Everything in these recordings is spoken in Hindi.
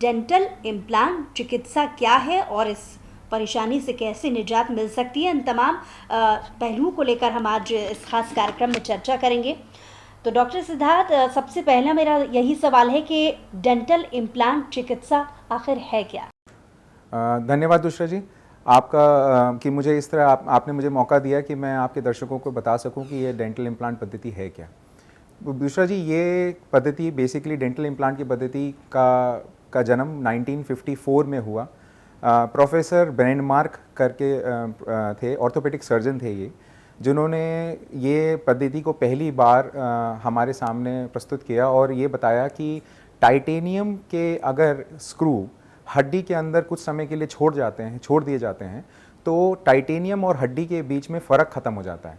डेंटल इम्प्लांट चिकित्सा क्या है और इस परेशानी से कैसे निजात मिल सकती है, इन तमाम पहलुओं को लेकर हम आज इस खास कार्यक्रम में चर्चा करेंगे। तो डॉक्टर सिद्धार्थ, सबसे पहला मेरा यही सवाल है कि डेंटल इम्प्लांट चिकित्सा आखिर है क्या? धन्यवाद दूसरा जी, आपका कि मुझे इस तरह आपने मुझे मौका दिया कि मैं आपके दर्शकों को बता सकूं कि ये डेंटल इम्प्लांट पद्धति है क्या। दूसरा जी, ये पद्धति बेसिकली डेंटल इम्प्लांट की पद्धति का जन्म 1954 में हुआ। प्रोफेसर ब्रेंडमार्क करके थे, ऑर्थोपेडिक सर्जन थे ये, जिन्होंने ये पद्धति को पहली बार हमारे सामने प्रस्तुत किया और ये बताया कि टाइटेनियम के अगर स्क्रू हड्डी के अंदर कुछ समय के लिए छोड़ दिए जाते हैं तो टाइटेनियम और हड्डी के बीच में फ़र्क ख़त्म हो जाता है।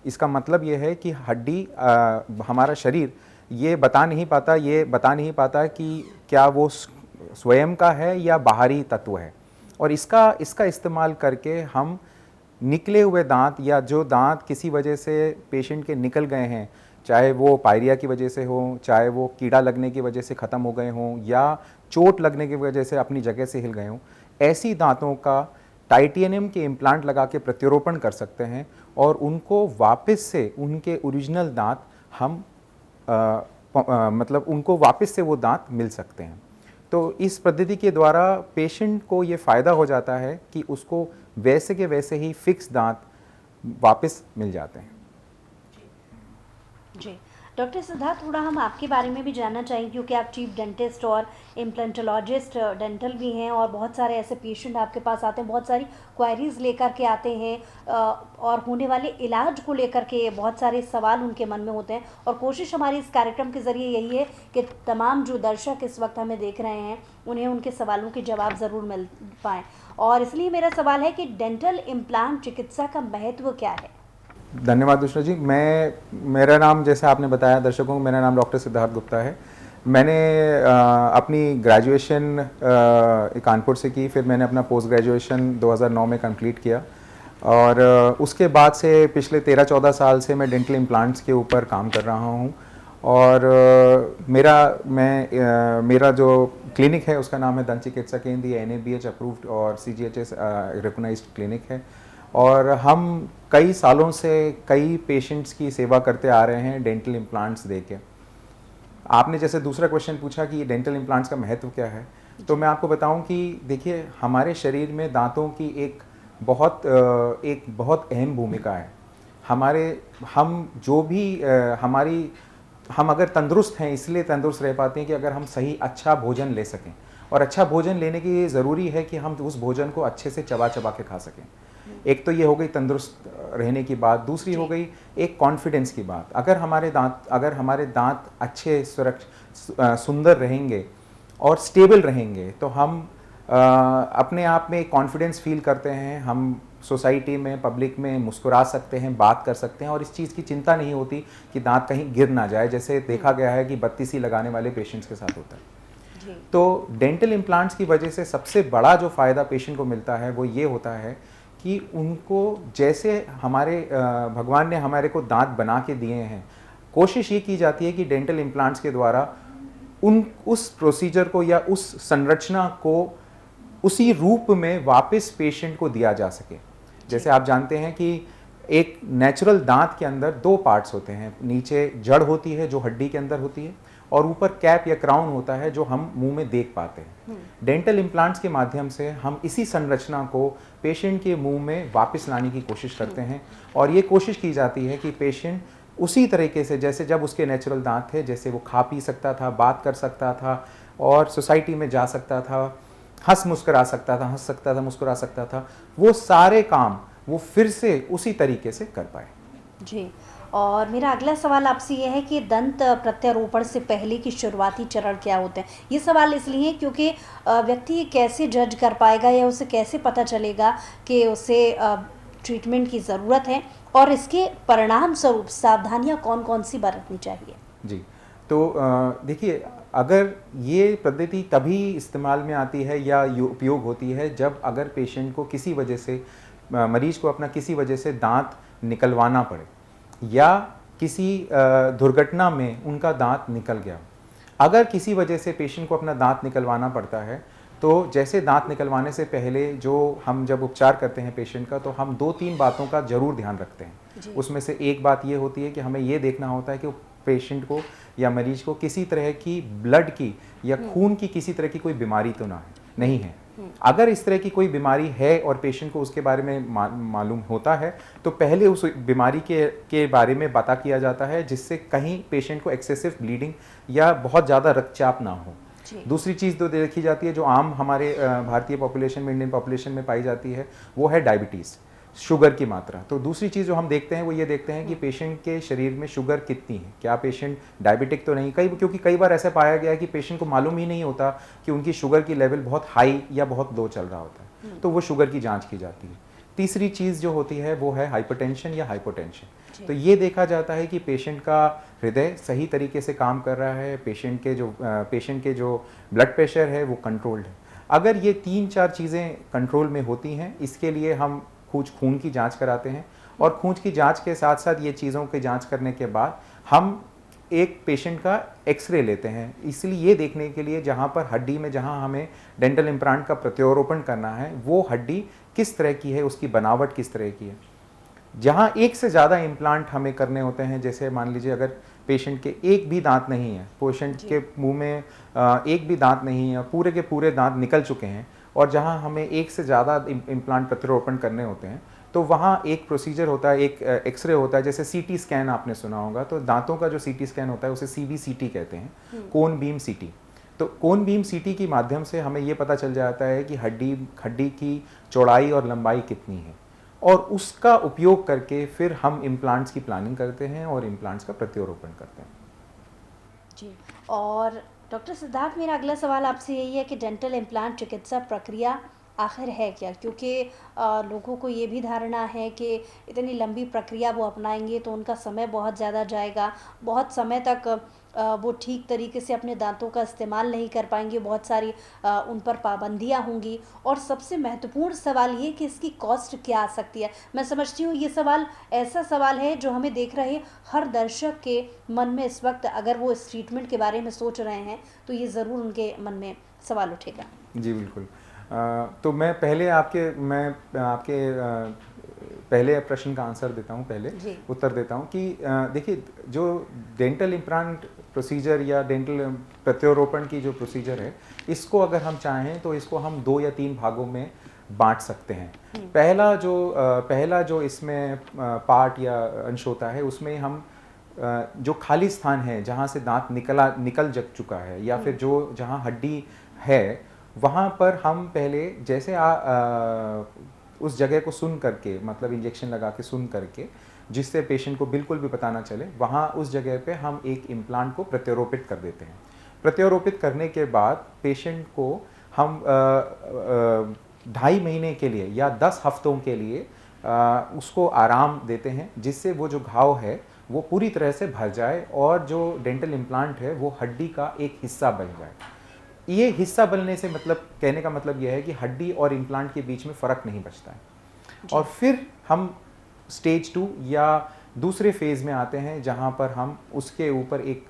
इसका मतलब ये है कि हड्डी हमारा शरीर ये बता नहीं पाता कि क्या वो स्वयं का है या बाहरी तत्व है, और इसका इस्तेमाल करके हम निकले हुए दांत या जो दांत किसी वजह से पेशेंट के निकल गए हैं, चाहे वो पायरिया की वजह से हो, चाहे वो कीड़ा लगने की वजह से ख़त्म हो गए हों या चोट लगने की वजह से अपनी जगह से हिल गए हों, ऐसी दांतों का टाइटेनियम के इम्प्लांट लगा के प्रत्यारोपण कर सकते हैं और उनको वापस से उनके ओरिजिनल दांत हम मतलब उनको वापस से वो दांत मिल सकते हैं। तो इस पद्धति के द्वारा पेशेंट को ये फ़ायदा हो जाता है कि उसको वैसे के वैसे ही फिक्स दांत वापस मिल जाते हैं। जी डॉक्टर सिद्धार्थ, थोड़ा हम आपके बारे में भी जानना चाहेंगे, क्योंकि आप चीफ डेंटिस्ट और इम्प्लांटोलॉजिस्ट डेंटल भी हैं और बहुत सारे ऐसे पेशेंट आपके पास आते हैं, बहुत सारी क्वायरीज़ लेकर के आते हैं और होने वाले इलाज को लेकर के बहुत सारे सवाल उनके मन में होते हैं। और कोशिश हमारी इस कार्यक्रम के ज़रिए यही है कि तमाम जो दर्शक इस वक्त हमें देख रहे हैं उन्हें उनके सवालों के जवाब ज़रूर मिल पाएँ। और इसलिए मेरा सवाल है कि डेंटल इम्प्लांट चिकित्सा का महत्व क्या है? धन्यवाद दूसरा जी, मेरा नाम, जैसे आपने बताया दर्शकों को, मेरा नाम डॉक्टर सिद्धार्थ गुप्ता है। मैंने अपनी ग्रेजुएशन कानपुर से की, फिर मैंने अपना पोस्ट ग्रेजुएशन 2009 में कंप्लीट किया और उसके बाद से पिछले 13-14 साल से मैं डेंटल इम्प्लांट्स के ऊपर काम कर रहा हूँ। और मेरा जो क्लिनिक है उसका नाम है दंत चिकित्सा केंद्र, ये NABH अप्रूव्ड और CGHS रिकॉग्नाइज्ड क्लिनिक है। और हम कई सालों से कई पेशेंट्स की सेवा करते आ रहे हैं डेंटल इम्प्लांट्स देके। आपने जैसे दूसरा क्वेश्चन पूछा कि डेंटल इम्प्लांट्स का महत्व क्या है, तो मैं आपको बताऊं कि देखिए, हमारे शरीर में दांतों की एक बहुत अहम भूमिका है। हम अगर तंदुरुस्त हैं इसलिए तंदुरुस्त रह पाते हैं कि अगर हम सही अच्छा भोजन ले सकें, और अच्छा भोजन लेने के लिए ज़रूरी है कि हम उस भोजन को अच्छे से चबा के खा सकें। एक तो ये हो गई तंदुरुस्त रहने की बात, दूसरी हो गई एक कॉन्फिडेंस की बात। अगर हमारे दांत अच्छे सुंदर रहेंगे और स्टेबल रहेंगे तो हम अपने आप में कॉन्फिडेंस फील करते हैं, हम सोसाइटी में, पब्लिक में मुस्कुरा सकते हैं, बात कर सकते हैं और इस चीज़ की चिंता नहीं होती कि दांत कहीं गिर ना जाए, जैसे देखा गया है कि बत्तीसी लगाने वाले पेशेंट्स के साथ होता है। तो डेंटल इम्प्लांट्स की वजह से सबसे बड़ा जो फ़ायदा पेशेंट को मिलता है वो ये होता है कि उनको, जैसे हमारे भगवान ने हमारे को दांत बना के दिए हैं, कोशिश ये की जाती है कि डेंटल इम्प्लांट्स के द्वारा उस प्रोसीजर को या उस संरचना को उसी रूप में वापस पेशेंट को दिया जा सके। जैसे आप जानते हैं कि एक नेचुरल दांत के अंदर 2 पार्ट्स होते हैं, नीचे जड़ होती है जो हड्डी के अंदर होती है और ऊपर कैप या क्राउन होता है जो हम मुंह में देख पाते हैं। डेंटल इम्प्लांट्स के माध्यम से हम इसी संरचना को पेशेंट के मुंह में वापस लाने की कोशिश करते हैं और ये कोशिश की जाती है कि पेशेंट उसी तरीके से, जैसे जब उसके नेचुरल दांत थे, जैसे वो खा पी सकता था, बात कर सकता था और सोसाइटी में जा सकता था, हंस सकता था, मुस्कुरा सकता था, वो सारे काम वो फिर से उसी तरीके से कर पाए। जी, और मेरा अगला सवाल आपसे ये है कि दंत प्रत्यारोपण से पहले की शुरुआती चरण क्या होते हैं? ये सवाल इसलिए क्योंकि व्यक्ति कैसे जज कर पाएगा या उसे कैसे पता चलेगा कि उसे ट्रीटमेंट की ज़रूरत है और इसके परिणाम स्वरूप सावधानियाँ कौन कौन सी बरतनी चाहिए? जी, तो देखिए, अगर ये पद्धति तभी इस्तेमाल में आती है या उपयोग होती है जब अगर पेशेंट को किसी वजह से, मरीज को अपना किसी वजह से दांत निकलवाना पड़े या किसी दुर्घटना में उनका दांत निकल गया। अगर किसी वजह से पेशेंट को अपना दांत निकलवाना पड़ता है, तो जैसे दांत निकलवाने से पहले जो हम जब उपचार करते हैं पेशेंट का, तो हम 2-3 बातों का ज़रूर ध्यान रखते हैं। उसमें से एक बात ये होती है कि हमें ये देखना होता है कि पेशेंट को या मरीज को किसी तरह की ब्लड की या खून की किसी तरह की कोई बीमारी तो नहीं है। अगर इस तरह की कोई बीमारी है और पेशेंट को उसके बारे में मालूम होता है, तो पहले उस बीमारी के बारे में पता किया जाता है, जिससे कहीं पेशेंट को एक्सेसिव ब्लीडिंग या बहुत ज़्यादा रक्तचाप ना हो। दूसरी चीज़ तो देखी जाती है जो आम हमारे भारतीय पॉपुलेशन में, इंडियन पॉपुलेशन में पाई जाती है, वो है डायबिटीज़, शुगर की मात्रा। तो दूसरी चीज़ जो हम देखते हैं वो ये देखते हैं कि पेशेंट के शरीर में शुगर कितनी है, क्या पेशेंट डायबिटिक तो नहीं। क्योंकि कई बार ऐसा पाया गया है कि पेशेंट को मालूम ही नहीं होता कि उनकी शुगर की लेवल बहुत हाई या बहुत लो चल रहा होता है, तो वो शुगर की जाँच की जाती है। तीसरी चीज़ जो होती है वो है हाइपरटेंशन या हाइपोटेंशन। तो ये देखा जाता है कि पेशेंट का हृदय सही तरीके से काम कर रहा है, पेशेंट के जो ब्लड प्रेशर है वो कंट्रोल्ड है। अगर ये 3-4 चीज़ें कंट्रोल में होती हैं, इसके लिए हम खून की जांच कराते हैं, और खून की जांच के साथ साथ ये चीज़ों की जांच करने के बाद हम एक पेशेंट का एक्सरे लेते हैं, इसलिए ये देखने के लिए जहाँ पर हड्डी में जहाँ हमें डेंटल इम्प्लांट का प्रत्यारोपण करना है, वो हड्डी किस तरह की है, उसकी बनावट किस तरह की है। जहाँ एक से ज़्यादा इम्प्लांट हमें करने होते हैं, जैसे मान लीजिए अगर पेशेंट के एक भी दांत नहीं है, पेशेंट के मुंह में एक भी दांत नहीं है, पूरे के पूरे दांत निकल चुके हैं, और जहाँ हमें एक से ज़्यादा इम्प्लांट प्रत्यारोपण करने होते हैं, तो वहाँ एक प्रोसीजर होता है, एक एक्सरे होता है, जैसे सीटी स्कैन आपने सुना होगा। तो दांतों का जो सीटी स्कैन होता है उसे सीबीसीटी कहते हैं, कोन बीम सीटी। तो कोन बीम सीटी के माध्यम से हमें ये पता चल जाता है कि हड्डी की चौड़ाई और लंबाई कितनी है, और उसका उपयोग करके फिर हम इम्प्लांट्स की प्लानिंग करते हैं और इम्प्लांट्स का प्रत्यारोपण करते हैं। जी, और डॉक्टर सिद्धार्थ, मेरा अगला सवाल आपसे यही है कि डेंटल इम्प्लांट चिकित्सा प्रक्रिया आखिर है क्या? क्योंकि लोगों को ये भी धारणा है कि इतनी लंबी प्रक्रिया वो अपनाएंगे तो उनका समय बहुत ज़्यादा जाएगा, बहुत समय तक वो ठीक तरीके से अपने दांतों का इस्तेमाल नहीं कर पाएंगे, बहुत सारी उन पर पाबंदियां होंगी, और सबसे महत्वपूर्ण सवाल ये कि इसकी कॉस्ट क्या आ सकती है। मैं समझती हूँ ये सवाल ऐसा सवाल है जो हमें देख रहे हर दर्शक के मन में इस वक्त, अगर वो इस ट्रीटमेंट के बारे में सोच रहे हैं, तो ये ज़रूर उनके मन में सवाल उठेगा। जी बिल्कुल। तो मैं आपके पहले प्रश्न का आंसर देता हूँ, पहले उत्तर देता हूँ कि देखिए, जो डेंटल इम्प्लांट प्रोसीजर या डेंटल प्रत्यारोपण की जो प्रोसीजर है, इसको अगर हम चाहें तो इसको हम 2 या 3 भागों में बांट सकते हैं। पहला जो इसमें पार्ट या अंश होता है, उसमें हम जो खाली स्थान है जहाँ से दांत निकल चुका है, या फिर जहाँ हड्डी है, वहाँ पर हम पहले जैसे उस जगह को सुन करके, मतलब इंजेक्शन लगा के सुन करके, जिससे पेशेंट को बिल्कुल भी पता ना चले, वहाँ उस जगह पे हम एक इम्प्लांट को प्रत्यारोपित कर देते हैं। प्रत्यारोपित करने के बाद पेशेंट को हम 2.5 महीने के लिए या 10 हफ्तों के लिए उसको आराम देते हैं, जिससे वो जो घाव है वो पूरी तरह से भर जाए, और जो डेंटल इम्प्लांट है वो हड्डी का एक हिस्सा बन जाए। ये हिस्सा बनने से कहने का मतलब यह है कि हड्डी और इम्प्लांट के बीच में फ़र्क नहीं बचता है। और फिर हम स्टेज 2 या दूसरे फेज़ में आते हैं, जहाँ पर हम उसके ऊपर एक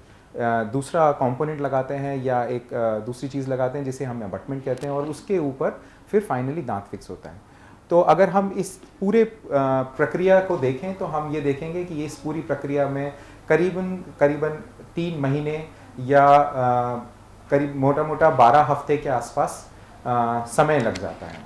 दूसरा कंपोनेंट लगाते हैं, या एक दूसरी चीज़ लगाते हैं जिसे हम अबटमेंट कहते हैं, और उसके ऊपर फिर फाइनली दांत फिक्स होता है। तो अगर हम इस पूरे प्रक्रिया को देखें, तो हम ये देखेंगे कि इस पूरी प्रक्रिया में करीबन 3 महीने या करीब मोटा 12 हफ्ते के आसपास समय लग जाता है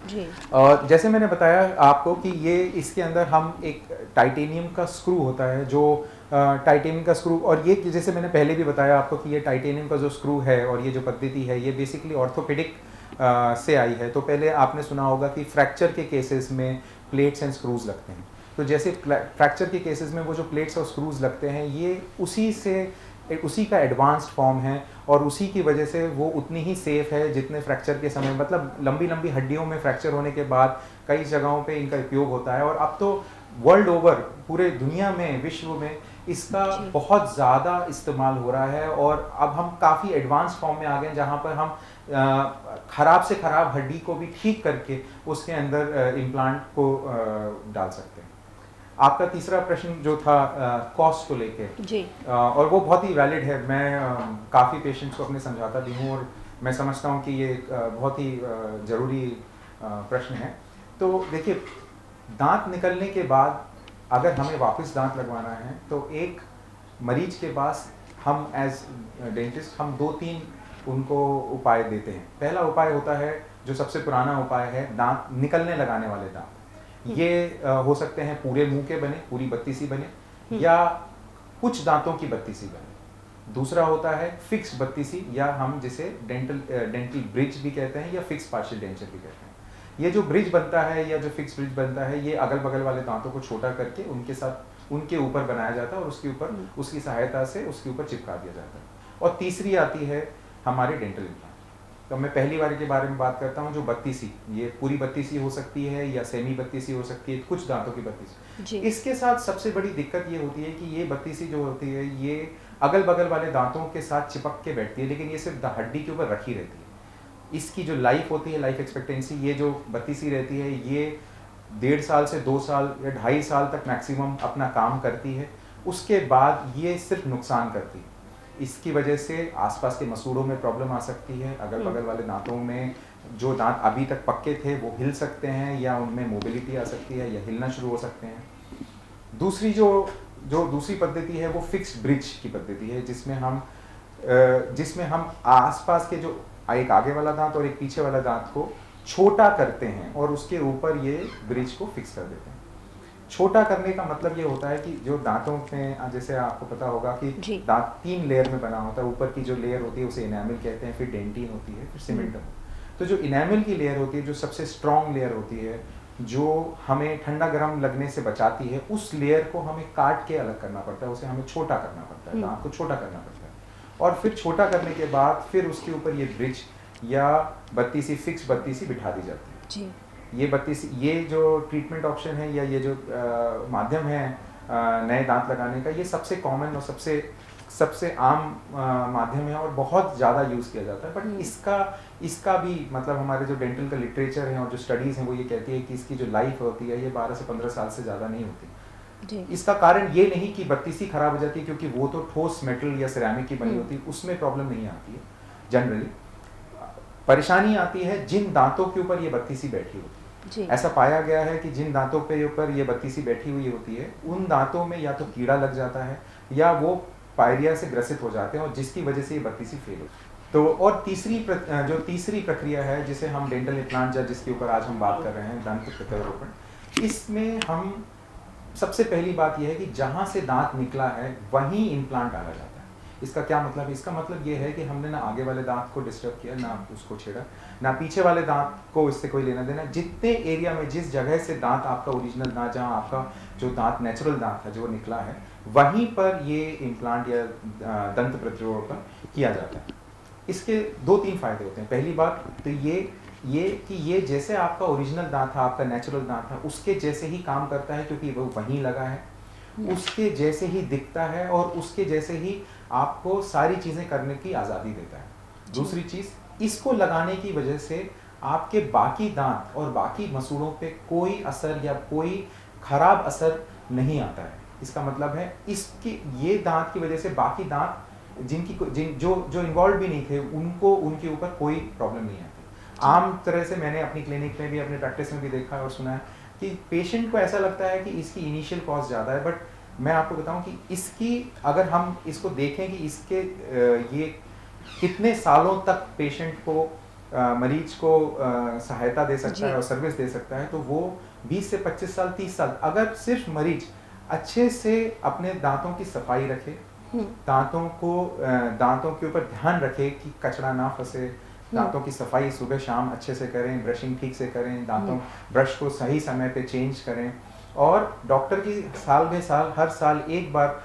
जी। और जैसे मैंने बताया आपको कि ये इसके अंदर हम एक टाइटेनियम का स्क्रू होता है, जो टाइटेनियम का स्क्रू, और ये जैसे मैंने पहले भी बताया आपको कि ये टाइटेनियम का जो स्क्रू है और ये जो पद्धति है, ये बेसिकली ऑर्थोपेडिक से आई है। तो पहले आपने सुना होगा कि फ्रैक्चर के केसेस में प्लेट्स एंड स्क्रूज लगते हैं। तो जैसे फ्रैक्चर के केसेस में वो जो प्लेट्स और स्क्रूज लगते हैं, ये उसी का एडवांस्ड फॉर्म है, और उसी की वजह से वो उतनी ही सेफ है जितने फ्रैक्चर के समय, मतलब लंबी हड्डियों में फ्रैक्चर होने के बाद कई जगहों पे इनका उपयोग होता है। और अब तो वर्ल्ड ओवर, पूरे दुनिया में, विश्व में इसका बहुत ज़्यादा इस्तेमाल हो रहा है, और अब हम काफ़ी एडवांस फॉर्म में आ गए, जहाँ पर हम ख़राब से ख़राब हड्डी को भी ठीक करके उसके अंदर इम्प्लांट को डाल सकते हैं। आपका तीसरा प्रश्न जो था कॉस्ट को लेके, जी। और वो बहुत ही वैलिड है। मैं काफ़ी पेशेंट्स को अपने समझाता भी हूँ, और मैं समझता हूँ कि ये एक बहुत ही ज़रूरी प्रश्न है। तो देखिए, दांत निकलने के बाद अगर हमें वापस दांत लगवाना है तो एक मरीज के पास हम एज डेंटिस्ट हम 2-3 उनको उपाय देते हैं। पहला उपाय होता है, जो सबसे पुराना उपाय है, दांत निकलने लगाने वाले दांत। ये हो सकते हैं पूरे मुंह के बने, पूरी बत्तीसी बने, या कुछ दांतों की बत्तीसी बने। दूसरा होता है फिक्स बत्तीसी, या हम जिसे डेंटल ब्रिज भी कहते हैं, या फिक्स पार्शियल डेंचर भी कहते हैं। ये जो ब्रिज बनता है या जो फिक्स ब्रिज बनता है, ये अगल बगल वाले दांतों को छोटा करके उनके साथ उनके ऊपर बनाया जाता है, और उसके ऊपर उसकी सहायता से उसके ऊपर चिपका दिया जाता है। और तीसरी आती है हमारी डेंटल इम्प्लांट। तो मैं पहली बार के बारे में बात करता हूँ, जो बत्तीसी, ये पूरी बत्तीसी हो सकती है या सेमी बत्तीसी हो सकती है, कुछ दांतों की बत्तीसी। इसके साथ सबसे बड़ी दिक्कत ये होती है कि ये बत्तीसी जो होती है, ये अगल बगल वाले दांतों के साथ चिपक के बैठती है, लेकिन ये सिर्फ हड्डी के ऊपर रखी रहती है। इसकी जो लाइफ होती है, लाइफ एक्सपेक्टेंसी, ये जो बत्तीसी रहती है, ये 1.5 साल से 2 साल या 2.5 साल तक मैक्सिमम अपना काम करती है। उसके बाद ये सिर्फ नुकसान करती है। इसकी वजह से आसपास के मसूड़ों में प्रॉब्लम आ सकती है, अगल बगल वाले दांतों में जो दांत अभी तक पक्के थे वो हिल सकते हैं, या उनमें मोबिलिटी आ सकती है, या हिलना शुरू हो सकते हैं। दूसरी जो दूसरी पद्धति है वो फिक्स्ड ब्रिज की पद्धति है, जिसमें हम आसपास के जो एक आगे वाला दांत और एक पीछे वाला दांत को छोटा करते हैं, और उसके ऊपर ये ब्रिज को फिक्स कर देते हैं। छोटा करने का मतलब ये होता है कि जो दांतों में, जैसे आपको पता होगा कि दांत 3 लेयर में बना होता है। ऊपर की जो लेयर होती है उसे इनेमल कहते हैं, फिर डेंटिन होती है, फिर सीमेंटम। तो जो इनेमल की लेयर होती है, जो सबसे स्ट्रॉन्ग लेयर होती है, जो हमें ठंडा गर्म लगने से बचाती है, उस लेयर को हमें काट के अलग करना पड़ता है, उसे हमें छोटा करना पड़ता है, दांत को छोटा करना पड़ता है। और फिर छोटा करने के बाद फिर उसके ऊपर ये ब्रिज या बत्तीसी, फिक्स बत्तीसी बिठा दी जाती है जी। ये बत्तीसी, ये जो ट्रीटमेंट ऑप्शन है, या ये जो माध्यम है नए दांत लगाने का, ये सबसे कॉमन और सबसे आम माध्यम है, और बहुत ज़्यादा यूज़ किया जाता है। बट इसका भी मतलब हमारे जो डेंटल का लिटरेचर है और जो स्टडीज़ हैं वो ये कहती है कि इसकी जो लाइफ होती है, ये 12 से 15 साल से ज़्यादा नहीं होती जी। इसका कारण ये नहीं कि बत्तीसी खराब हो जाती है, क्योंकि वो तो ठोस मेटल या सिरेमिक की बनी होती है, उसमें प्रॉब्लम नहीं आती है। जनरली परेशानी आती है जिन दांतों के ऊपर ये बत्तीसी बैठी होती है। ऐसा पाया गया है कि जिन दांतों पे ऊपर ये बत्तीसी बैठी हुई होती है, उन दांतों में या तो कीड़ा लग जाता है, या वो पायरिया से ग्रसित हो जाते हैं, और जिसकी वजह से ये बत्तीसी फेल होती है। तो और तीसरी प्रक्रिया है, जिसे हम डेंटल इम्प्लांट, या जिसके ऊपर आज हम बात कर रहे हैं, दंत प्रत्यारोपण। इसमें हम सबसे पहली बात यह है कि जहाँ से दांत निकला है वहीं इम्प्लांट डाला जाता है। इसका क्या मतलब है? इसका मतलब ये है कि हमने ना आगे वाले दांत को डिस्टर्ब किया, ना उसको छेड़ा, ना पीछे वाले दांत को इससे कोई लेना देना। जितने एरिया में, जिस जगह से दांत आपका ओरिजिनल दांत, जहाँ आपका जो दांत नेचुरल दांत है जो निकला है, वहीं पर ये इम्प्लांट या दंत प्रत्यारोपण किया जाता है। इसके 2-3 फायदे होते हैं। पहली बात तो ये कि ये जैसे आपका ओरिजिनल दांत था, आपका नेचुरल दांत था, उसके जैसे ही काम करता है, क्योंकि वो वहीं लगा है, उसके जैसे ही दिखता है, और उसके जैसे ही आपको सारी चीज़ें करने की आज़ादी देता है। दूसरी चीज़, इसको लगाने की वजह से आपके बाकी दांत और बाकी मसूड़ों पे कोई असर या कोई खराब असर नहीं आता है। इसका मतलब है ये दांत की वजह से बाकी दांत जो इन्वॉल्व भी नहीं थे, उनके ऊपर कोई प्रॉब्लम नहीं आती। आम तरह से मैंने अपनी क्लिनिक में भी, अपने प्रैक्टिस में भी देखा और सुना है कि पेशेंट को ऐसा लगता है कि इसकी इनिशियल कॉस्ट ज़्यादा है, बट मैं आपको बताऊं कि इसकी, अगर हम इसको देखें कि इसके ये कितने सालों तक पेशेंट को, मरीज को सहायता दे सकता है और सर्विस दे सकता है, तो वो 20 से 25 साल, 30 साल, अगर सिर्फ मरीज अच्छे से अपने दांतों की सफाई रखे, दांतों के ऊपर ध्यान रखे कि कचरा ना फंसे, दांतों की सफाई सुबह शाम अच्छे से करें, ब्रशिंग ठीक से करें, दांतों ब्रश को सही समय पे चेंज करें, और डॉक्टर की हर साल एक बार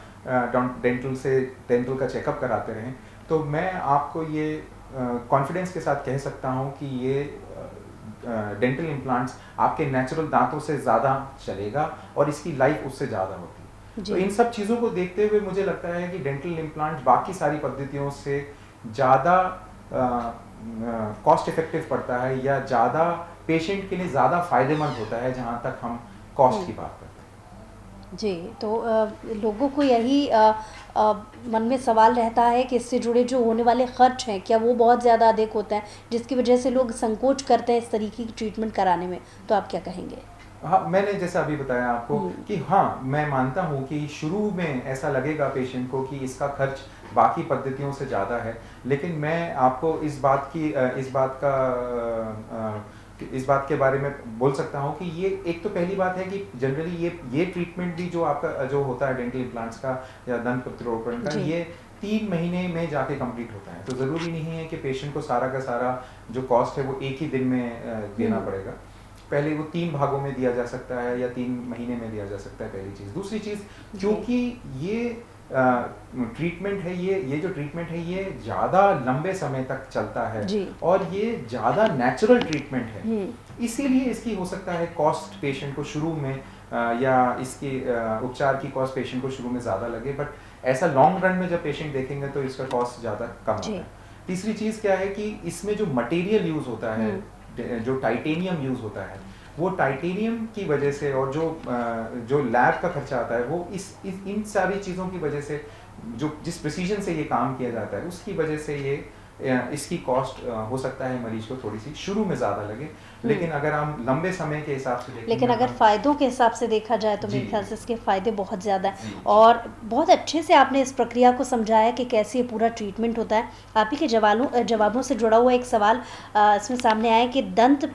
डेंटल का चेकअप कराते रहें, तो मैं आपको ये कॉन्फिडेंस के साथ कह सकता हूँ कि ये डेंटल इम्प्लांट्स आपके नेचुरल दांतों से ज़्यादा चलेगा, और इसकी लाइफ उससे ज़्यादा होती है। तो इन सब चीज़ों को देखते हुए मुझे लगता है कि डेंटल इम्प्लांट बाकी सारी पद्धतियों से ज़्यादा कॉस्ट इफेक्टिव पड़ता है, या ज़्यादा पेशेंट के लिए ज़्यादा फायदेमंद होता है, जहाँ तक हम कॉस्ट की बात करते हैं। जी, तो लोगों को यही मन में सवाल रहता है कि इससे जुड़े जो होने वाले खर्च हैं, क्या वो बहुत ज़्यादा अधिक होते हैं, जिसकी वजह से लोग संकोच करते हैं इस तरीके की ट्रीटमेंट कराने में, तो आप क्या कहेंगे? हाँ, मैंने जैसा अभी बताया आपको हुँ, कि हाँ, मैं मानता हूँ कि शुरू में ऐसा लगेगा पेशेंट को कि इसका खर्च बाकी पद्धतियों से ज़्यादा है, लेकिन मैं आपको इस बात के बारे में बोल सकता हूँ कि ये एक तो पहली बात है कि जनरली ये ट्रीटमेंट भी जो आपका जो होता है डेंटल इम्प्लांट्स का या दंत प्रत्यारोपण का, जी। ये 3 महीने में जाके कंप्लीट होता है। तो ज़रूरी नहीं है कि पेशेंट को सारा का सारा जो कॉस्ट है वो एक ही दिन में देना हुँ, पड़ेगा। पहले वो 3 भागों में दिया जा सकता है या 3 महीने में दिया जा सकता है, पहली चीज़। दूसरी चीज़, जी। क्योंकि ये ट्रीटमेंट है, ये जो ट्रीटमेंट है ये ज़्यादा लंबे समय तक चलता है जी। और ये ज़्यादा नेचुरल ट्रीटमेंट है। हुँ, इसीलिए इसकी हो सकता है कॉस्ट पेशेंट को शुरू में या इसके उपचार की कॉस्ट पेशेंट को शुरू में ज़्यादा लगे, बट ऐसा लॉन्ग रन में जब पेशेंट देखेंगे तो इसका कॉस्ट ज़्यादा कम आता जी। है। तीसरी चीज़ क्या है कि इसमें जो मटेरियल यूज़ होता है, हुँ, जो टाइटेनियम यूज़ होता है, वो टाइटेनियम की वजह से और जो लैब का खर्चा आता है वो इन सारी चीज़ों की वजह से, जो जिस प्रिसीजन से ये काम किया जाता है उसकी वजह से ये इसकी कॉस्ट हो सकता है मरीज को थोड़ी सी शुरू में ज़्यादा लगे, हुँ। लेकिन अगर हम लंबे समय के हिसाब से देखेंगे लेकिन अगर हम। फ़ायदों के हिसाब से देखा जाए तो जी, मेरे ख़्याल से इसके फ़ायदे बहुत ज़्यादा हैं, जी, जी, और बहुत अच्छे से आपने इस प्रक्रिया को समझाया कि कैसे ये पूरा ट्रीटमेंट होता है। आप ही के जवाबों से जुड़ा हुआ एक सवाल इसमें सामने आया कि दंत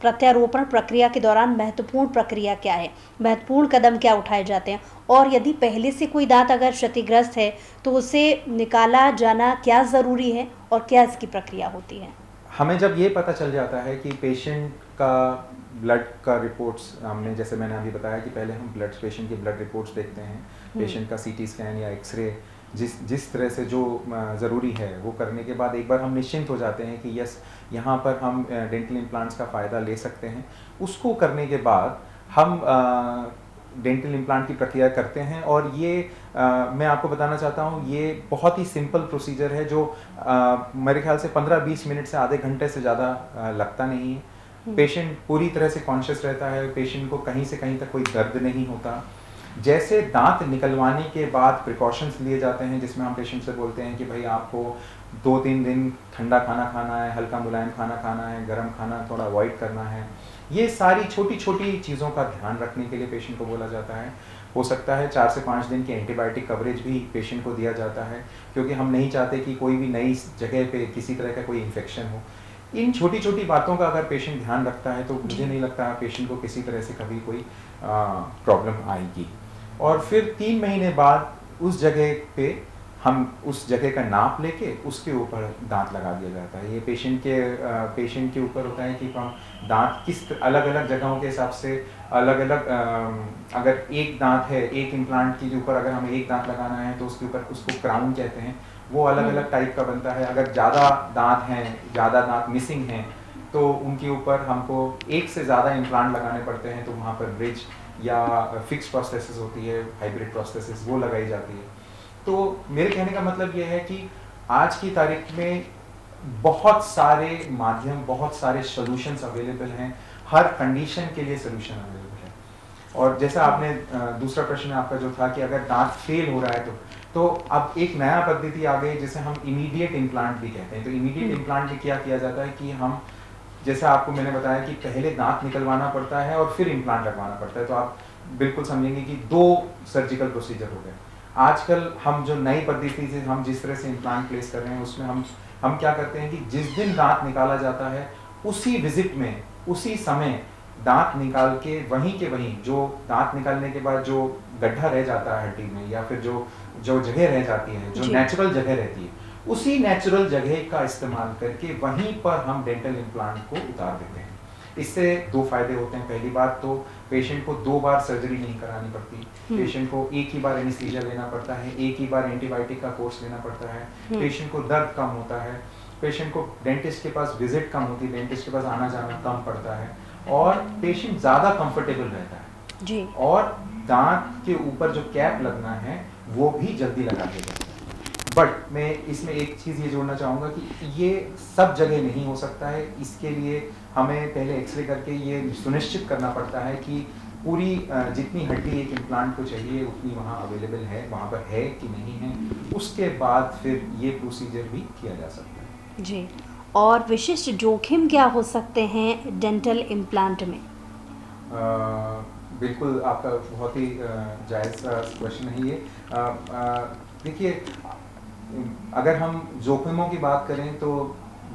प्रत्यारोपण प्रक्रिया के दौरान महत्वपूर्ण प्रक्रिया क्या है? महत्वपूर्ण कदम क्या उठाए जाते हैं? और यदि पहले से कोई दाँत अगर क्षतिग्रस्त है, तो उसे निकाला जाना क्या ज़रूरी है और क्या इसकी प्रक्रिया होती है? हमें जब ये पता चल जाता है कि पेशेंट का ब्लड का रिपोर्ट्स, हमने जैसे मैंने अभी बताया कि पहले हम पेशेंट की ब्लड रिपोर्ट्स देखते हैं, हुँ, पेशेंट का सीटी स्कैन या एक्सरे, जिस तरह से जो ज़रूरी है वो करने के बाद एक बार हम निश्चिंत हो जाते हैं कि यस, यहाँ पर हम डेंटल इम्प्लांट्स का फ़ायदा ले सकते हैं। उसको करने के बाद हम डेंटल इम्प्लांट की प्रक्रिया करते हैं, और ये मैं आपको बताना चाहता हूँ ये बहुत ही सिंपल प्रोसीजर है, जो मेरे ख्याल से 15-20 मिनट से आधे घंटे से ज़्यादा लगता नहीं है। हुँ, पेशेंट पूरी तरह से कॉन्शियस रहता है, पेशेंट को कहीं से कहीं तक कोई दर्द नहीं होता। जैसे दांत निकलवाने के बाद प्रिकॉशंस लिए जाते हैं, जिसमें हम पेशेंट से बोलते हैं कि भाई आपको 2-3 दिन ठंडा खाना खाना है, हल्का मुलायम खाना खाना है, गर्म खाना थोड़ा अवॉइड करना है। ये सारी छोटी-छोटी चीज़ों का ध्यान रखने के लिए पेशेंट को बोला जाता है। हो सकता है 4 से 5 दिन की एंटीबायोटिक कवरेज भी पेशेंट को दिया जाता है, क्योंकि हम नहीं चाहते कि कोई भी नई जगह पे किसी तरह का कोई इन्फेक्शन हो। इन छोटी-छोटी बातों का अगर पेशेंट ध्यान रखता है तो मुझे जी। नहीं लगता पेशेंट को किसी तरह से कभी कोई प्रॉब्लम आएगी। और फिर 3 महीने बाद उस जगह पे हम उस जगह का नाप लेके उसके ऊपर दांत लगा दिया जाता है। ये पेशेंट के ऊपर होता है कि हम दांत किस अलग-अलग जगहों के हिसाब से अलग-अलग, अगर एक दांत है, एक इम्प्लांट के ऊपर अगर हमें एक दांत लगाना है तो उसके ऊपर उसको क्राउन कहते हैं, वो हुँ, अलग-अलग टाइप का बनता है। अगर ज़्यादा दांत हैं, ज़्यादा दांत मिसिंग हैं, तो उनके ऊपर हमको एक से ज़्यादा इम्प्लांट लगाने पड़ते हैं, तो वहाँ पर ब्रिज या फिक्स प्रोस्थेसिस होती है, हाइब्रिड प्रोस्थेसिस, वो लगाई जाती है। तो मेरे कहने का मतलब ये है कि आज की तारीख में बहुत सारे माध्यम, बहुत सारे सॉल्यूशंस अवेलेबल हैं, हर कंडीशन के लिए सॉल्यूशन अवेलेबल है। और जैसा आपने दूसरा प्रश्न आपका जो था कि अगर दांत फेल हो रहा है तो अब एक नया पद्धति आ गई जिसे हम इमीडिएट इम्प्लांट भी कहते हैं। तो इमीडिएट हुँ, इम्प्लांट में क्या किया जाता है कि हम, जैसा आपको मैंने बताया कि पहले दांत निकलवाना पड़ता है और फिर इम्प्लांट लगवाना पड़ता है, तो आप बिल्कुल समझेंगे कि 2 सर्जिकल प्रोसीजर हो गए। आजकल हम जो नई पद्धति से हम जिस तरह से इम्प्लांट प्लेस कर रहे हैं उसमें हम क्या करते हैं कि जिस दिन दांत निकाला जाता है उसी विजिट में, उसी समय दांत निकाल के वहीं जो दांत निकालने के बाद जो गड्ढा रह जाता है हड्डी में, या फिर जो जगह रह जाती है, जो जी। नेचुरल जगह रहती है, उसी नेचुरल जगह का इस्तेमाल करके वहीं पर हम डेंटल इम्प्लांट को उतार देते हैं। इससे 2 फायदे होते हैं। पहली बात तो पेशेंट को 2 बार सर्जरी नहीं करानी पड़ती, हुँ, पेशेंट को एक ही बार एनेस्थीसिया लेना पड़ता है, एक ही बार एंटीबायोटिक का कोर्स लेना पड़ता है, हुँ, पेशेंट को दर्द कम होता है, पेशेंट को डेंटिस्ट के पास विजिट कम होती है, डेंटिस्ट के पास आना जाना कम पड़ता है, और पेशेंट ज़्यादा कंफर्टेबल रहता है, जी। और दांत के ऊपर जो कैप लगना है वो भी जल्दी लगा दिया जाता है। बट मैं इसमें एक चीज़ ये जोड़ना चाहूँगा कि ये सब जगह नहीं हो सकता है। इसके लिए हमें पहले एक्सरे करके ये सुनिश्चित करना पड़ता है कि पूरी जितनी हड्डी एक इम्प्लांट को चाहिए उतनी वहाँ अवेलेबल है, वहाँ पर है कि नहीं है, उसके बाद फिर ये प्रोसीजर भी किया जा सकता है। जी। और विशिष्ट जोखिम क्या हो सकते हैं डेंटल इम्प्लांट में? बिल्कुल आपका बहुत ही जायज़ क्वेश्चन है ये। देखिए, अगर हम जोखिमों की बात करें तो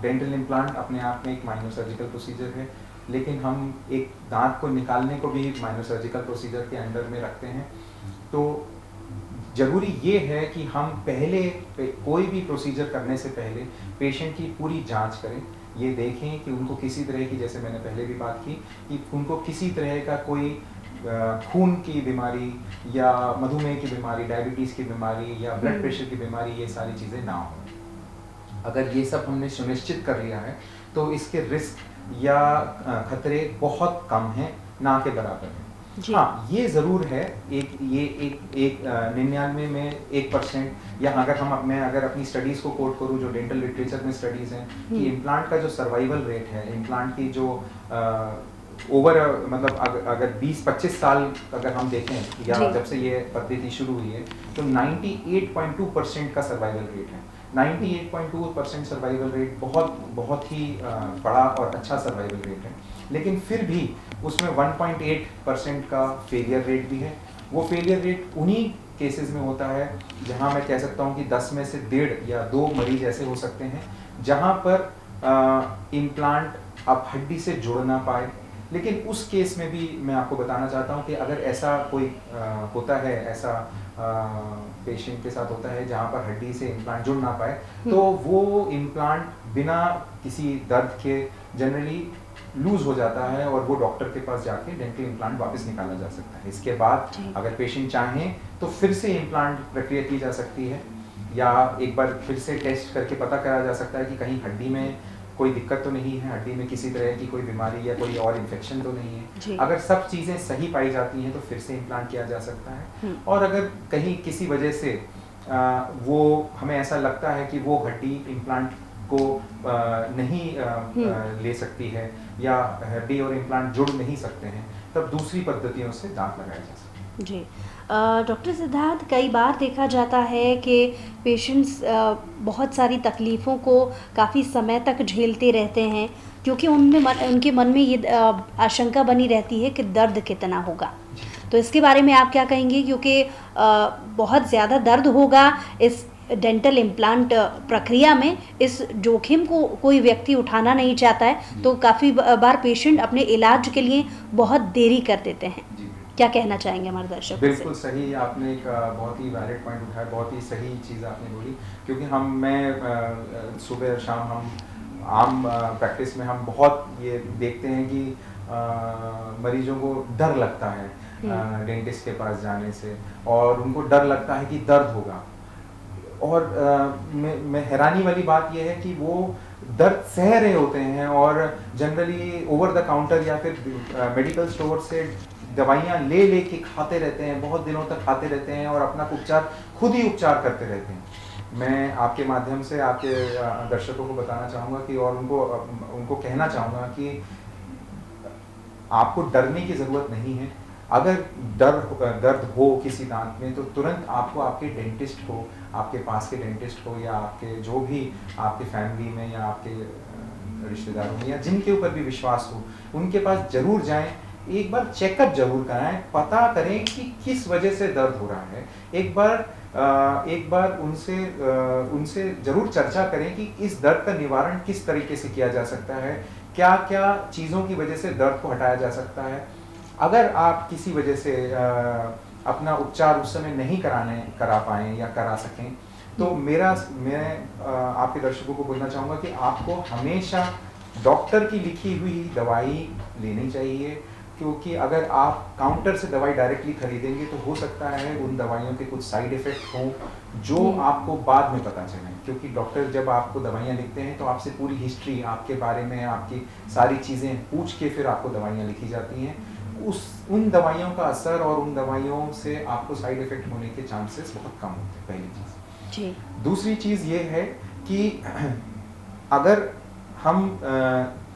डेंटल इम्प्लांट अपने आप में एक माइनर सर्जिकल प्रोसीजर है, लेकिन हम एक दांत को निकालने को भी एक माइनर सर्जिकल प्रोसीजर के अंडर में रखते हैं। तो ज़रूरी ये है कि हम पहले कोई भी प्रोसीजर करने से पहले पेशेंट की पूरी जांच करें, ये देखें कि उनको किसी तरह की, जैसे मैंने पहले भी बात की, कि उनको किसी तरह का कोई खून की बीमारी या मधुमेह की बीमारी, डायबिटीज़ की बीमारी या ब्लड प्रेशर की बीमारी, ये सारी चीज़ें ना हो। अगर ये सब हमने सुनिश्चित कर लिया है तो इसके रिस्क या खतरे बहुत कम हैं, ना के बराबर हैं। हाँ, ये ज़रूर है, एक 99 में 1%, या अगर अपनी स्टडीज़ को कोट करूँ जो डेंटल लिटरेचर में स्टडीज़ हैं, कि इम्प्लांट का जो सर्वाइवल रेट है, इम्प्लांट की जो मतलब अगर 20-25 साल अगर हम देखें या जब से ये पद्धति शुरू हुई है, तो 98.2% का सर्वाइवल रेट है। 98.2% सर्वाइवल रेट बहुत ही बड़ा और अच्छा सर्वाइवल रेट है, लेकिन फिर भी उसमें 1.8% का फेलियर रेट भी है। वो फेलियर रेट उन्हीं केसेस में होता है जहां मैं कह सकता हूं कि 10 में से 1.5 या 2 मरीज ऐसे हो सकते हैं जहां पर इम्प्लांट अब हड्डी से जुड़ ना पाए। लेकिन उस केस में भी मैं आपको बताना चाहता हूं कि अगर ऐसा कोई होता है, ऐसा पेशेंट के साथ होता है जहां पर हड्डी से इम्प्लांट जुड़ ना पाए, तो वो इम्प्लांट बिना किसी दर्द के जनरली लूज हो जाता है और वो डॉक्टर के पास जाके डेंटल इम्प्लांट वापस निकाला जा सकता है। इसके बाद अगर पेशेंट चाहें तो फिर से इम्प्लांट प्रक्रिया की जा सकती है, या एक बार फिर से टेस्ट करके पता करा जा सकता है कि कहीं हड्डी में कोई दिक्कत तो नहीं है, हड्डी में किसी तरह की कोई बीमारी या कोई और इन्फेक्शन तो नहीं है। अगर सब चीज़ें सही पाई जाती हैं तो फिर से इम्प्लांट किया जा सकता है। और अगर कहीं किसी वजह से वो हमें ऐसा लगता है कि वो हड्डी इम्प्लांट को नहीं ले सकती है या हड्डी और इम्प्लांट जुड़ नहीं सकते हैं, तब दूसरी पद्धतियों से दांत लगाया जा सकता है। जी। डॉक्टर सिद्धार्थ, कई बार देखा जाता है कि पेशेंट्स बहुत सारी तकलीफ़ों को काफ़ी समय तक झेलते रहते हैं, क्योंकि उनके मन में ये आशंका बनी रहती है कि दर्द कितना होगा। तो इसके बारे में आप क्या कहेंगे? क्योंकि बहुत ज़्यादा दर्द होगा इस डेंटल इम्प्लांट प्रक्रिया में, इस जोखिम को कोई व्यक्ति उठाना नहीं चाहता है, तो काफ़ी बार पेशेंट अपने इलाज के लिए बहुत देरी कर देते हैं। क्या कहना चाहेंगे हमारे दर्शकों से? बिल्कुल सही, आपने एक बहुत ही वैलिड पॉइंट उठाया, बहुत ही सही चीज़ आपने बोली, क्योंकि मैं सुबह और शाम हम आम प्रैक्टिस में हम बहुत ये देखते हैं कि मरीजों को डर लगता है डेंटिस्ट के पास जाने से, और उनको डर लगता है कि दर्द होगा। और मैं हैरानी वाली बात यह है कि वो दर्द सह रहे होते हैं और जनरली ओवर द काउंटर या फिर मेडिकल स्टोर से दवाइयाँ ले के खाते रहते हैं, बहुत दिनों तक खाते रहते हैं और अपना खुद ही उपचार करते रहते हैं। मैं आपके माध्यम से आपके दर्शकों को बताना चाहूँगा कि और उनको कहना चाहूँगा कि आपको डरने की ज़रूरत नहीं है। अगर दर्द हो किसी दांत में तो तुरंत आपको आपके डेंटिस्ट को, आपके पास के डेंटिस्ट को, या आपके जो भी आपके फैमिली में या आपके रिश्तेदारों में या जिनके ऊपर भी विश्वास हो, उनके पास ज़रूर जाएं, एक बार चेकअप जरूर कराएं, पता करें कि किस वजह से दर्द हो रहा है। एक बार उनसे जरूर चर्चा करें कि इस दर्द का निवारण किस तरीके से किया जा सकता है, क्या क्या चीज़ों की वजह से दर्द को हटाया जा सकता है। अगर आप किसी वजह से अपना उपचार उस समय नहीं करा पाएँ या करा सकें, तो मैं आपके दर्शकों को बोलना चाहूँगा कि आपको हमेशा डॉक्टर की लिखी हुई दवाई लेनी चाहिए, क्योंकि अगर आप काउंटर से दवाई डायरेक्टली खरीदेंगे तो हो सकता है उन दवाइयों के कुछ साइड इफ़ेक्ट हों जो आपको बाद में पता चलें, क्योंकि डॉक्टर जब आपको दवाइयाँ लिखते हैं तो आपसे पूरी हिस्ट्री, आपके बारे में आपकी सारी चीज़ें पूछ के फिर आपको दवाइयाँ लिखी जाती हैं। उन दवाइयों का असर और उन दवाइयों से आपको साइड इफ़ेक्ट होने के चांसेस बहुत कम होते हैं, पहली चीज़। दूसरी चीज़ ये है कि अगर हम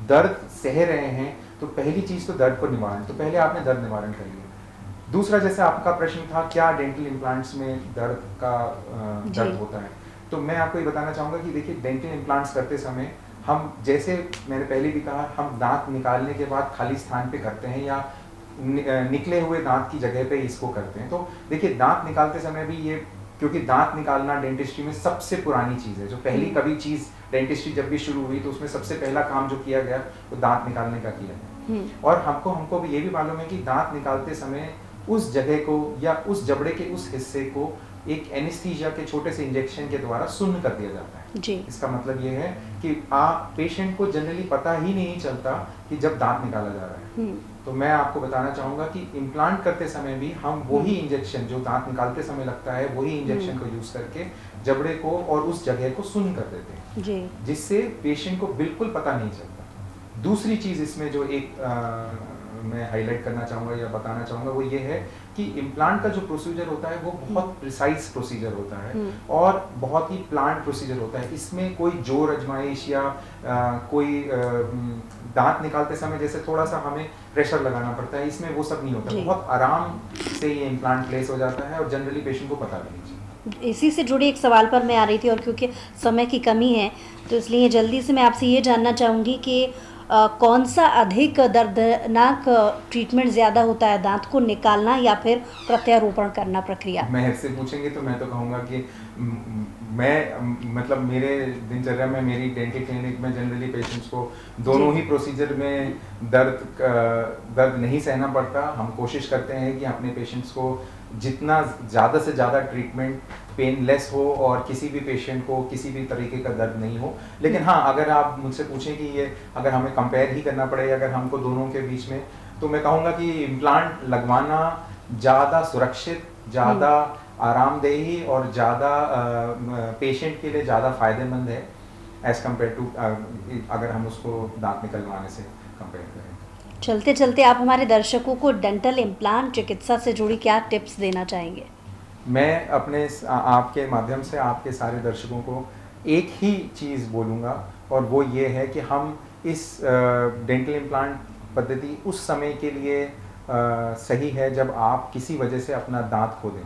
दर्द सह रहे हैं तो पहली चीज़ तो दर्द को निवारण, तो पहले आपने दर्द निवारण कर लिया। दूसरा, जैसे आपका प्रश्न था क्या डेंटल इम्प्लांट्स में जी। दर्द होता है, तो मैं आपको ये बताना चाहूँगा कि देखिए डेंटल इम्प्लांट्स करते समय हम, जैसे मैंने पहले भी कहा, हम दांत निकालने के बाद खाली स्थान पे करते हैं या निकले हुए दांत की जगह पे इसको करते हैं। तो देखिए दांत निकालते समय भी ये, क्योंकि दांत निकालना डेंटिस्ट्री में सबसे पुरानी चीज़ है, जो पहली कभी चीज़ डेंटिस्ट्री जब भी शुरू हुई तो उसमें सबसे पहला काम जो किया गया वो दांत निकालने का किया गया। और हमको भी ये भी मालूम है कि दांत निकालते समय उस जगह को या उस जबड़े के उस हिस्से को एक एनेस्थीसिया के छोटे से इंजेक्शन के द्वारा सुन्न कर दिया जाता है। जी। इसका मतलब ये है कि पेशेंट को जनरली पता ही नहीं चलता कि जब दांत निकाला जा रहा है। तो मैं आपको बताना चाहूँगा कि इम्प्लांट करते समय भी हम वही इंजेक्शन जो दांत निकालते समय लगता है, वही इंजेक्शन को यूज़ करके जबड़े को और उस जगह को सुन्न कर देते हैं जी। जिससे पेशेंट को बिल्कुल पता नहीं चलता। दूसरी चीज़ इसमें जो एक मैं हाईलाइट करना चाहूँगा या बताना चाहूँगा वो ये है कि इम्प्लांट का जो प्रोसीजर होता है वो बहुत प्रिसाइज प्रोसीजर होता है और बहुत ही प्लान्ड प्रोसीजर होता है। इसमें कोई जोर आजमाइश या कोई दांत निकालते समय जैसे थोड़ा सा हमें प्रेशर लगाना पड़ता है, इसमें वो सब नहीं होता। बहुत आराम से ये इम्प्लांट प्लेस हो जाता है और जनरली पेशेंट को पता भी नहीं चलता। इसी से जुड़ी एक सवाल पर मैं आ रही थी और क्योंकि समय की कमी है तो इसलिए जल्दी से मैं आपसे ये जानना चाहूँगी कि कौन सा अधिक दर्दनाक ट्रीटमेंट ज़्यादा होता है, दांत को निकालना या फिर प्रत्यारोपण करना प्रक्रिया? मैं से पूछेंगे तो मैं तो कहूँगा कि मैं मतलब मेरे दिनचर्या में, मेरी डेंटल क्लिनिक में जनरली पेशेंट्स को दोनों ही प्रोसीजर में दर्द नहीं सहना पड़ता। हम कोशिश करते हैं कि अपने पेशेंट्स को जितना ज़्यादा से ज़्यादा ट्रीटमेंट पेनलेस हो और किसी भी पेशेंट को किसी भी तरीके का दर्द नहीं हो। लेकिन हाँ, अगर आप मुझसे पूछें कि ये अगर हमें कंपेयर ही करना पड़े अगर हमको दोनों के बीच में, तो मैं कहूँगा कि इम्प्लांट लगवाना ज़्यादा सुरक्षित, ज़्यादा आरामदेही और ज़्यादा पेशेंट के लिए ज़्यादा फ़ायदेमंद है एज़ कम्पेयर टू अगर हम उसको दांत निकलवाने से कंपेयर करें। चलते चलते आप हमारे दर्शकों को डेंटल इम्प्लांट चिकित्सा से जुड़ी क्या टिप्स देना चाहेंगे? मैं अपने आपके माध्यम से आपके सारे दर्शकों को एक ही चीज़ बोलूँगा और वो ये है कि हम इस डेंटल इम्प्लांट पद्धति उस समय के लिए सही है जब आप किसी वजह से अपना दांत खो दें।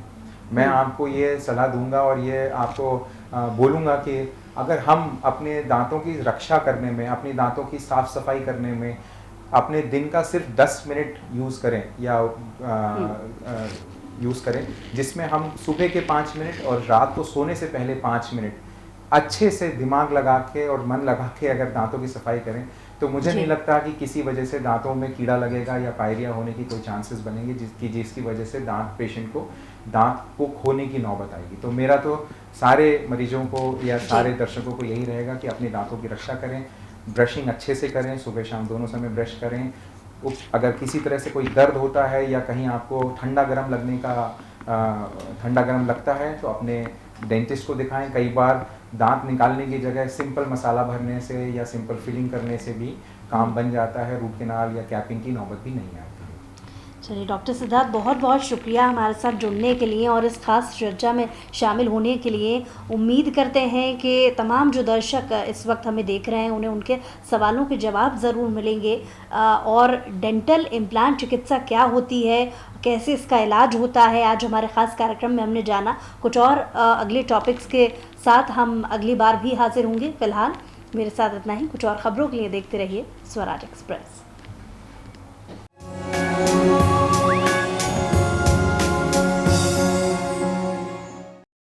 मैं आपको ये सलाह दूंगा और ये आपको बोलूँगा कि अगर हम अपने दांतों की रक्षा करने में, अपने दांतों की साफ़ सफाई करने में अपने दिन का सिर्फ 10 मिनट यूज़ करें या यूज़ करें, जिसमें हम सुबह के 5 मिनट और रात को सोने से पहले 5 मिनट अच्छे से दिमाग लगा के और मन लगा के अगर दांतों की सफाई करें तो मुझे नहीं लगता कि किसी वजह से दांतों में कीड़ा लगेगा या पायरिया होने की कोई चांसेस बनेंगे जिसकी वजह से पेशेंट को दांत को खोने की नौबत आएगी। तो मेरा तो सारे मरीजों को या सारे दर्शकों को यही रहेगा कि अपने दांतों की रक्षा करें, ब्रशिंग अच्छे से करें, सुबह शाम दोनों समय ब्रश करें। अगर किसी तरह से कोई दर्द होता है या कहीं आपको ठंडा गर्म लगता है तो अपने डेंटिस्ट को दिखाएं। कई बार दांत निकालने की जगह सिंपल मसाला भरने से या सिंपल फिलिंग करने से भी काम बन जाता है, रूट कैनाल या कैपिंग की नौबत भी नहीं आती। चलिए डॉक्टर सिद्धार्थ, बहुत बहुत शुक्रिया हमारे साथ जुड़ने के लिए और इस खास चर्चा में शामिल होने के लिए। उम्मीद करते हैं कि तमाम जो दर्शक इस वक्त हमें देख रहे हैं उन्हें उनके सवालों के जवाब ज़रूर मिलेंगे और डेंटल इम्प्लांट चिकित्सा क्या होती है, कैसे इसका इलाज होता है, आज हमारे ख़ास कार्यक्रम में हमने जाना। कुछ और अगले टॉपिक्स के साथ हम अगली बार भी हाजिर होंगे। फ़िलहाल मेरे साथ इतना ही। कुछ और ख़बरों के लिए देखते रहिए स्वराज एक्सप्रेस।